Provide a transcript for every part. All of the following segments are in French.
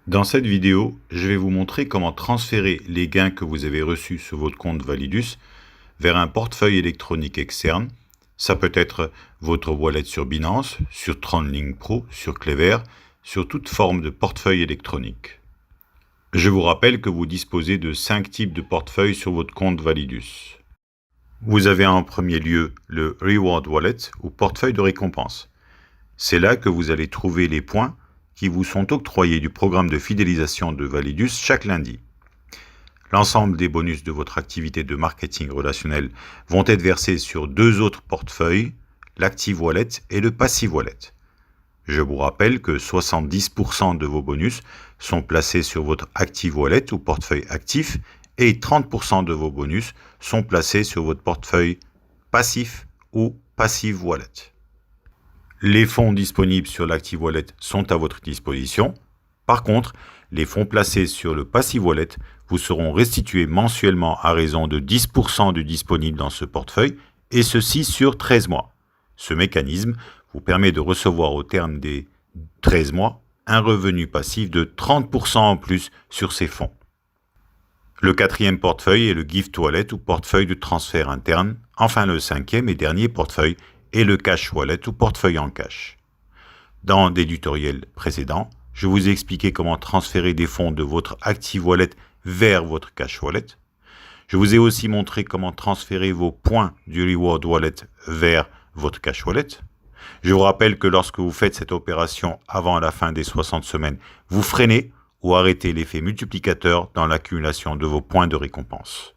Dans cette vidéo, je vais vous montrer comment transférer les gains que vous avez reçus sur votre compte Validus vers un portefeuille électronique externe. Ça peut être votre wallet sur Binance, sur TronLink Pro, sur Clever, sur toute forme de portefeuille électronique. Je vous rappelle que vous disposez de 5 types de portefeuilles sur votre compte Validus. Vous avez en premier lieu le Reward Wallet ou portefeuille de récompense. C'est là que vous allez trouver les points qui vous sont octroyés du programme de fidélisation de Validus chaque lundi. L'ensemble des bonus de votre activité de marketing relationnel vont être versés sur 2 autres portefeuilles, l'Active Wallet et le Passive Wallet. Je vous rappelle que 70% de vos bonus sont placés sur votre Active Wallet ou portefeuille actif et 30% de vos bonus sont placés sur votre portefeuille passif ou Passive Wallet. Les fonds disponibles sur l'Active Wallet sont à votre disposition. Par contre, les fonds placés sur le Passive Wallet vous seront restitués mensuellement à raison de 10% du disponible dans ce portefeuille, et ceci sur 13 mois. Ce mécanisme vous permet de recevoir au terme des 13 mois un revenu passif de 30% en plus sur ces fonds. Le quatrième portefeuille est le Gift Wallet ou portefeuille de transfert interne. Enfin, le cinquième et dernier portefeuille et le Cash Wallet ou portefeuille en cash. Dans des tutoriels précédents, je vous ai expliqué comment transférer des fonds de votre Active Wallet vers votre Cash Wallet. Je vous ai aussi montré comment transférer vos points du Reward Wallet vers votre Cash Wallet. Je vous rappelle que lorsque vous faites cette opération avant la fin des 60 semaines, vous freinez ou arrêtez l'effet multiplicateur dans l'accumulation de vos points de récompense.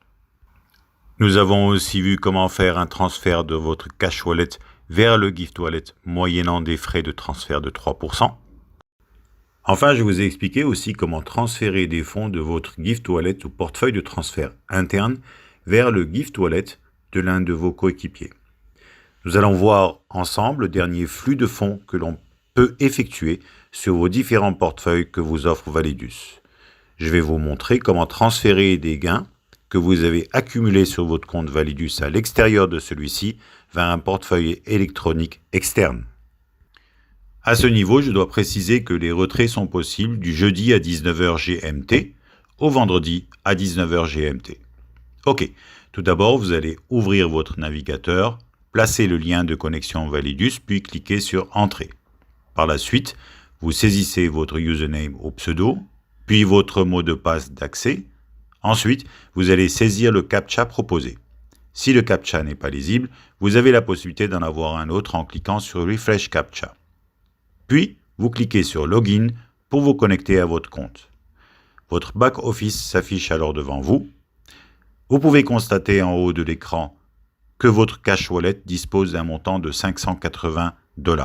Nous avons aussi vu comment faire un transfert de votre Cash Wallet vers le Gift Wallet moyennant des frais de transfert de 3%. Enfin, je vous ai expliqué aussi comment transférer des fonds de votre Gift Wallet ou portefeuille de transfert interne vers le Gift Wallet de l'un de vos coéquipiers. Nous allons voir ensemble le dernier flux de fonds que l'on peut effectuer sur vos différents portefeuilles que vous offre Validus. Je vais vous montrer comment transférer des gains que vous avez accumulés sur votre compte Validus à l'extérieur de celui-ci vers un portefeuille électronique externe. À ce niveau, je dois préciser que les retraits sont possibles du jeudi à 19h GMT au vendredi à 19h GMT. Ok, tout d'abord, vous allez ouvrir votre navigateur, placer le lien de connexion Validus, puis cliquer sur Entrée. Par la suite, vous saisissez votre username ou pseudo, puis votre mot de passe d'accès. Ensuite, vous allez saisir le CAPTCHA proposé. Si le CAPTCHA n'est pas lisible, vous avez la possibilité d'en avoir un autre en cliquant sur Refresh CAPTCHA. Puis, vous cliquez sur Login pour vous connecter à votre compte. Votre back-office s'affiche alors devant vous. Vous pouvez constater en haut de l'écran que votre Cash Wallet dispose d'un montant de 580 $.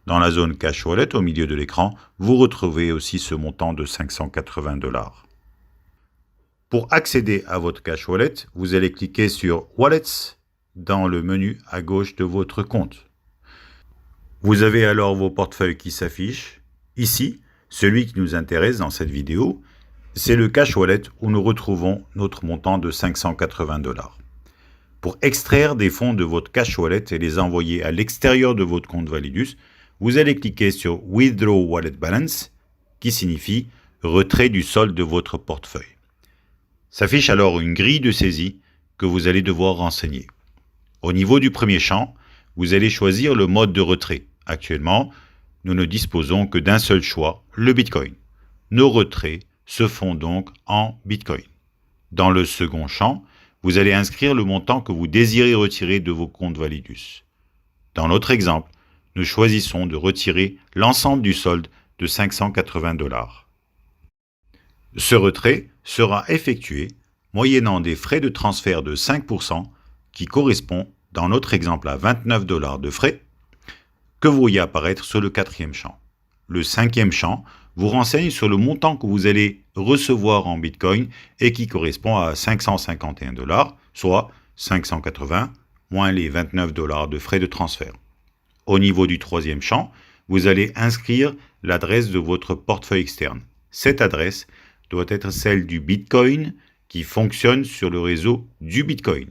Dans la zone Cash Wallet, au milieu de l'écran, vous retrouvez aussi ce montant de 580 $. Pour accéder à votre Cash Wallet, vous allez cliquer sur Wallets dans le menu à gauche de votre compte. Vous avez alors vos portefeuilles qui s'affichent. Ici, celui qui nous intéresse dans cette vidéo, c'est le Cash Wallet où nous retrouvons notre montant de 580 $. Pour extraire des fonds de votre Cash Wallet et les envoyer à l'extérieur de votre compte Validus, vous allez cliquer sur Withdraw Wallet Balance, qui signifie retrait du solde de votre portefeuille. S'affiche alors une grille de saisie que vous allez devoir renseigner. Au niveau du premier champ, vous allez choisir le mode de retrait. Actuellement, nous ne disposons que d'un seul choix, le Bitcoin. Nos retraits se font donc en Bitcoin. Dans le second champ, vous allez inscrire le montant que vous désirez retirer de vos comptes Validus. Dans notre exemple, nous choisissons de retirer l'ensemble du solde de 580 $. Ce retrait sera effectué moyennant des frais de transfert de 5% qui correspond dans notre exemple à 29 $ de frais que vous voyez apparaître sur le quatrième champ. Le cinquième champ vous renseigne sur le montant que vous allez recevoir en Bitcoin et qui correspond à 551 $, soit 580 moins les 29 $ de frais de transfert. Au niveau du troisième champ, vous allez inscrire l'adresse de votre portefeuille externe. Cette adresse doit être celle du Bitcoin qui fonctionne sur le réseau du Bitcoin.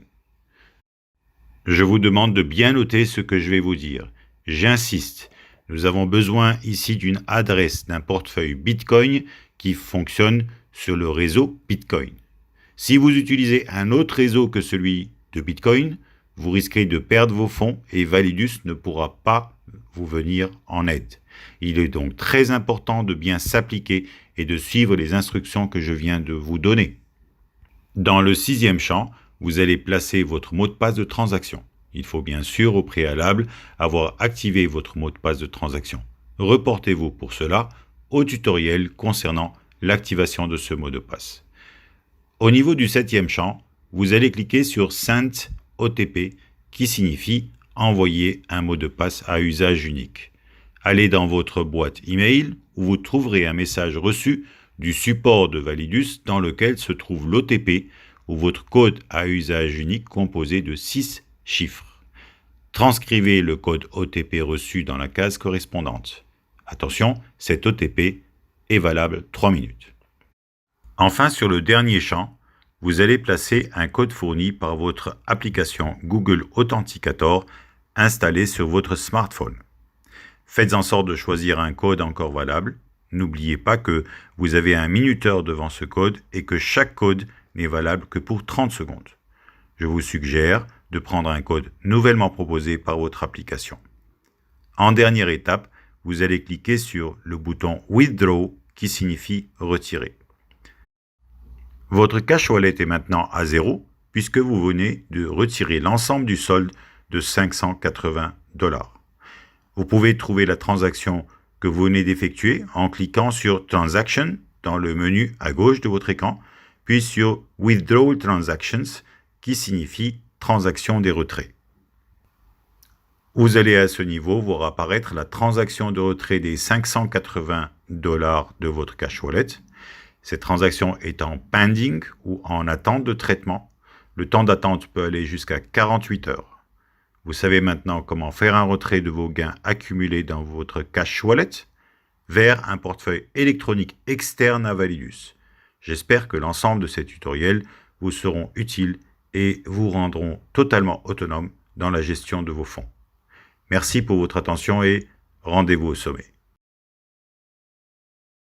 Je vous demande de bien noter ce que je vais vous dire. J'insiste, Nous avons besoin ici d'une adresse d'un portefeuille Bitcoin qui fonctionne sur le réseau Bitcoin. Si vous utilisez un autre réseau que celui de Bitcoin, vous risquez de perdre vos fonds et Validus ne pourra pas vous venir en aide. Il est donc très important de bien s'appliquer et de suivre les instructions que je viens de vous donner. Dans le 6e champ, vous allez placer votre mot de passe de transaction. Il faut bien sûr au préalable avoir activé votre mot de passe de transaction. Reportez-vous pour cela au tutoriel concernant l'activation de ce mot de passe. Au niveau du 7e champ, vous allez cliquer sur Send OTP qui signifie envoyer un mot de passe à usage unique. Allez dans votre boîte email où vous trouverez un message reçu du support de Validus dans lequel se trouve l'OTP ou votre code à usage unique composé de 6 chiffres. Transcrivez le code OTP reçu dans la case correspondante. Attention, cet OTP est valable 3 minutes. Enfin, sur le dernier champ, vous allez placer un code fourni par votre application Google Authenticator installée sur votre smartphone. Faites en sorte de choisir un code encore valable. N'oubliez pas que vous avez un minuteur devant ce code et que chaque code n'est valable que pour 30 secondes. Je vous suggère de prendre un code nouvellement proposé par votre application. En dernière étape, vous allez cliquer sur le bouton Withdraw qui signifie retirer. Votre cash wallet est maintenant à 0 puisque vous venez de retirer l'ensemble du solde de 580 $. Vous pouvez trouver la transaction que vous venez d'effectuer en cliquant sur Transaction dans le menu à gauche de votre écran, puis sur Withdraw Transactions qui signifie transaction des retraits. Vous allez à ce niveau voir apparaître la transaction de retrait des 580 $ de votre cash wallet. Cette transaction est en pending ou en attente de traitement. Le temps d'attente peut aller jusqu'à 48 heures. Vous savez maintenant comment faire un retrait de vos gains accumulés dans votre cash wallet vers un portefeuille électronique externe à Validus. J'espère que l'ensemble de ces tutoriels vous seront utiles et vous rendront totalement autonome dans la gestion de vos fonds. Merci pour votre attention et rendez-vous au sommet.